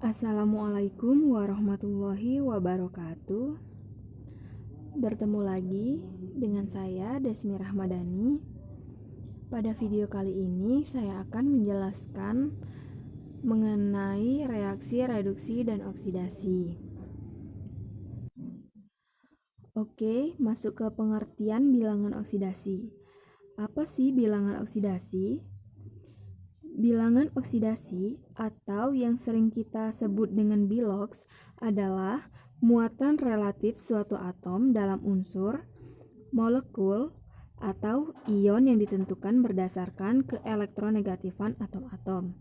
Assalamualaikum warahmatullahi wabarakatuh. Bertemu lagi dengan saya Desmi Rahmadani. Pada video kali ini saya akan menjelaskan mengenai reaksi reduksi dan oksidasi. Oke, masuk ke pengertian bilangan oksidasi. Apa sih bilangan oksidasi? Bilangan oksidasi atau yang sering kita sebut dengan bilox adalah muatan relatif suatu atom dalam unsur, molekul, atau ion yang ditentukan berdasarkan keelektronegatifan atom-atom.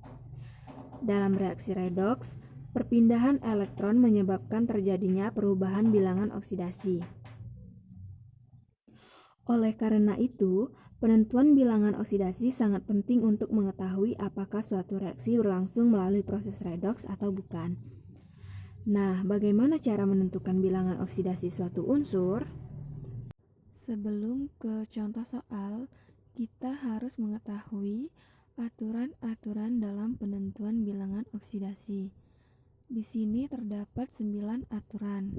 Dalam reaksi redoks, perpindahan elektron menyebabkan terjadinya perubahan bilangan oksidasi. Oleh karena itu, penentuan bilangan oksidasi sangat penting untuk mengetahui apakah suatu reaksi berlangsung melalui proses redoks atau bukan. Nah, bagaimana cara menentukan bilangan oksidasi suatu unsur? Sebelum ke contoh soal, kita harus mengetahui aturan-aturan dalam penentuan bilangan oksidasi. Di sini terdapat 9 aturan.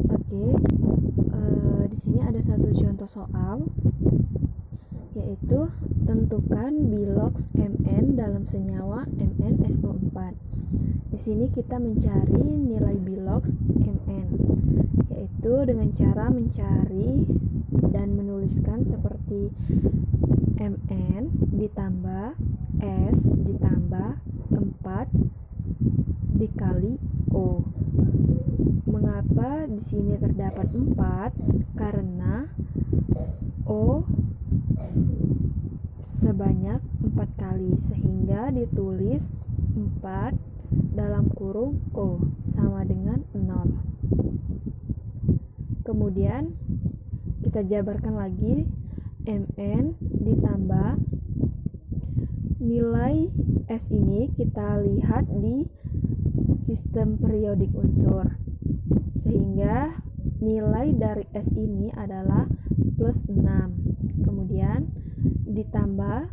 Oke, di sini ada satu contoh soal, yaitu tentukan bilox Mn dalam senyawa MnSO4. Di sini kita mencari nilai bilox Mn, yaitu dengan cara mencari dan menuliskan seperti Mn ditambah S ditambah 4 dikali O. Mengapa di sini terdapat 4? Karena O sebanyak 4 kali, sehingga ditulis 4 dalam kurung O sama dengan 0. Kemudian kita jabarkan lagi Mn ditambah nilai S ini kita lihat di sistem periodik unsur, sehingga nilai dari S ini adalah plus 6. Kemudian ditambah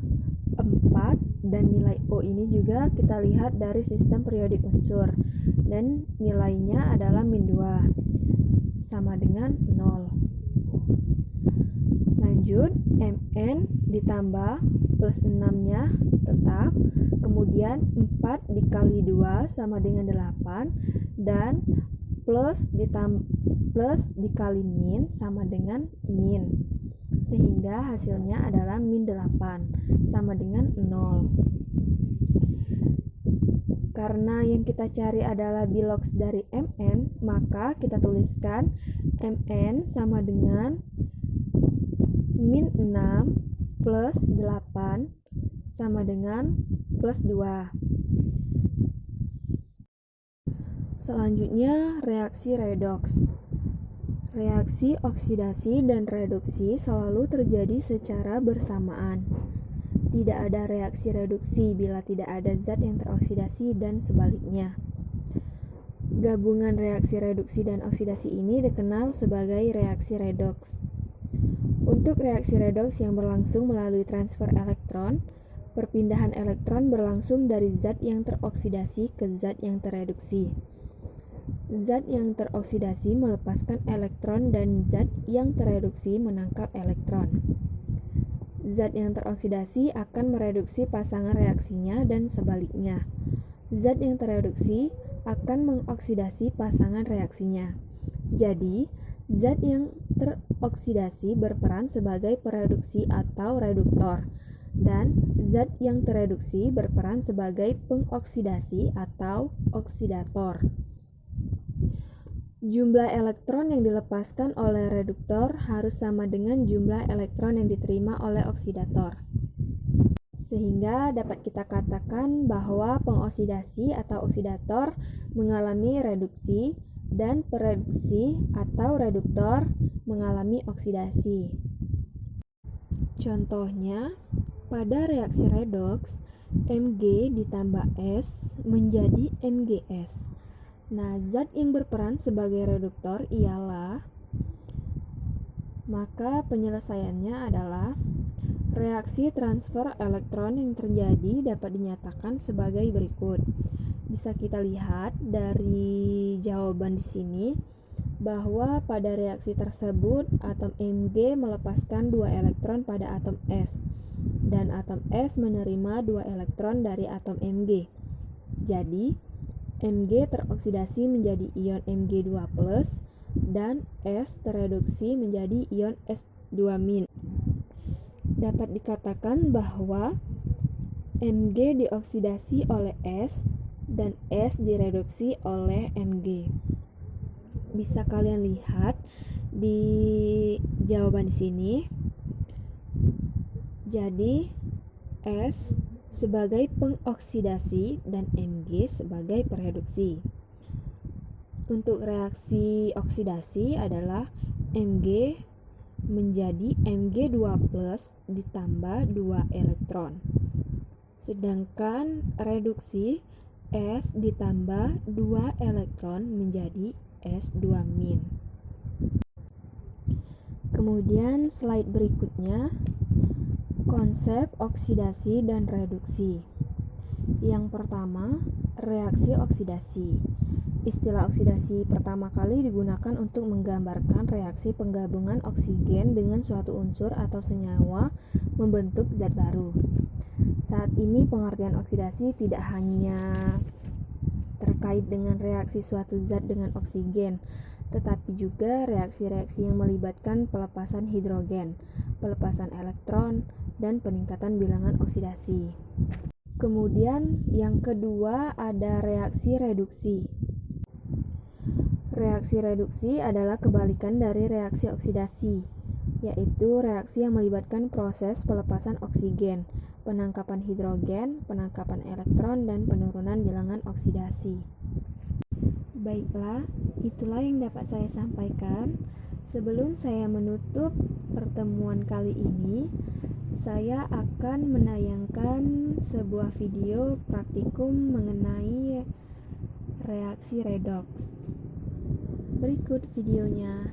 4 dan nilai O ini juga kita lihat dari sistem periodik unsur, dan nilainya adalah min 2 sama dengan 0. Lanjut, Mn ditambah plus 6-nya tetap, kemudian 4 dikali 2 sama dengan 8, dan plus dikali min sama dengan min, sehingga hasilnya adalah min 8 sama dengan 0. Karena yang kita cari adalah bilox dari Mn, maka kita tuliskan Mn sama dengan min 6 plus 8 sama dengan plus 2. Selanjutnya, reaksi redoks. Reaksi oksidasi dan reduksi selalu terjadi secara bersamaan. Tidak ada reaksi reduksi bila tidak ada zat yang teroksidasi dan sebaliknya. Gabungan reaksi reduksi dan oksidasi ini dikenal sebagai reaksi redoks. Untuk reaksi redoks yang berlangsung melalui transfer elektron, perpindahan elektron berlangsung dari zat yang teroksidasi ke zat yang tereduksi. Zat yang teroksidasi melepaskan elektron dan zat yang tereduksi menangkap elektron. Zat yang teroksidasi akan mereduksi pasangan reaksinya dan sebaliknya. Zat yang tereduksi akan mengoksidasi pasangan reaksinya. Jadi, zat yang teroksidasi berperan sebagai pereduksi atau reduktor, dan zat yang tereduksi berperan sebagai pengoksidasi atau oksidator. Jumlah elektron yang dilepaskan oleh reduktor harus sama dengan jumlah elektron yang diterima oleh oksidator. Sehingga dapat kita katakan bahwa pengoksidasi atau oksidator mengalami reduksi dan pereduksi atau reduktor mengalami oksidasi. Contohnya, pada reaksi redoks, Mg ditambah S menjadi MgS. Nah, zat yang berperan sebagai reduktor ialah, maka penyelesaiannya adalah Reaksi transfer elektron yang terjadi dapat dinyatakan sebagai berikut. Bisa kita lihat dari jawaban di sini bahwa pada reaksi tersebut atom Mg melepaskan 2 elektron pada atom S dan atom S menerima 2 elektron dari atom Mg. Jadi, Mg teroksidasi menjadi ion Mg2+, dan S tereduksi menjadi ion S2-. Dapat dikatakan bahwa Mg dioksidasi oleh S dan S direduksi oleh Mg. Bisa kalian lihat di jawaban di sini. Jadi S sebagai pengoksidasi dan Mg sebagai pereduksi. Untuk reaksi oksidasi adalah Mg menjadi Mg2+ ditambah 2 elektron. Sedangkan reduksi S ditambah 2 elektron menjadi S2-. Kemudian slide berikutnya, konsep oksidasi dan reduksi. Yang pertama, reaksi oksidasi. Istilah oksidasi pertama kali digunakan untuk menggambarkan reaksi penggabungan oksigen dengan suatu unsur atau senyawa membentuk zat baru. Saat ini pengertian oksidasi tidak hanya terkait dengan reaksi suatu zat dengan oksigen, tetapi juga reaksi-reaksi yang melibatkan pelepasan hidrogen, pelepasan elektron, dan peningkatan bilangan oksidasi. Kemudian yang kedua ada reaksi reduksi. Reaksi reduksi adalah kebalikan dari reaksi oksidasi, yaitu reaksi yang melibatkan proses pelepasan oksigen, penangkapan hidrogen, penangkapan elektron, dan penurunan bilangan oksidasi. Baiklah, itulah yang dapat saya sampaikan. Sebelum saya menutup pertemuan kali ini, saya akan menayangkan sebuah video praktikum mengenai reaksi redoks. Berikut videonya.